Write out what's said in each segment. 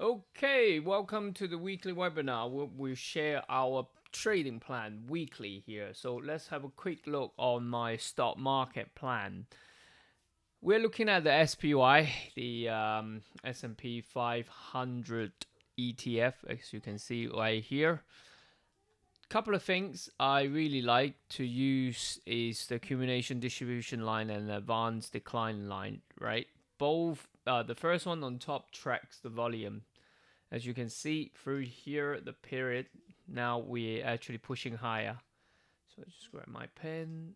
Okay, welcome to the weekly webinar where we share our trading plan weekly here. So let's have a quick look on my stock market plan. We're looking at the SPY, the S&P 500 ETF, as you can see right here. Couple of things I really like to use is the accumulation distribution line and advanced decline line, right? Both, the first one on top tracks the volume. As you can see through here, the period, now we're actually pushing higher. So I just grab my pen.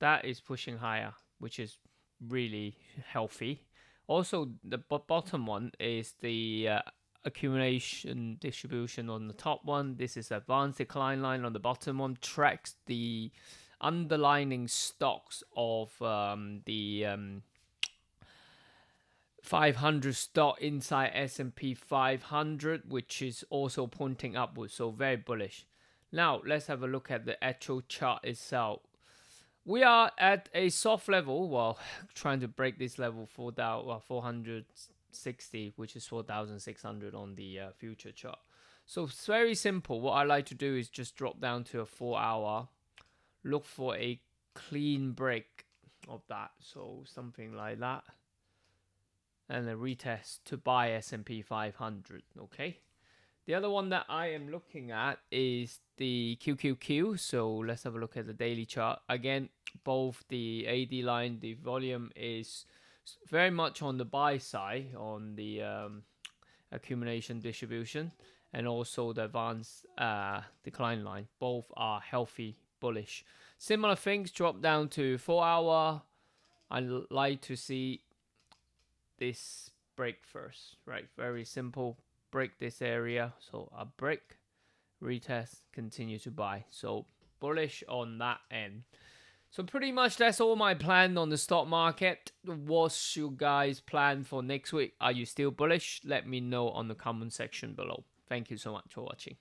That is pushing higher, which is really healthy. Also, the bottom one is the accumulation distribution on the top one. This is advanced decline line on the bottom one. Tracks the underlying stocks of the 500 stock inside S&P 500, which is also pointing upwards, so very bullish. Now, let's have a look at the actual chart itself. We are at a soft level, well, trying to break this level 460, which is 4,600 on the future chart. So it's very simple. What I like to do is just drop down to a 4-hour, look for a clean break of that. So something like that. And a retest to buy S&P 500, okay? The other one that I am looking at is the QQQ. So let's have a look at the daily chart. Again, both the AD line, the volume is very much on the buy side on the accumulation distribution, and also the advanced decline line. Both are healthy, bullish. Similar things drop down to 4-hour. I like to see this break first, right? Very simple. Break this area, so a break, retest, continue to buy. So bullish on that end. So pretty much that's all my plan on the stock market. What's your guys' plan for next week? Are you still bullish? Let me know on the comment section below. Thank you so much for watching.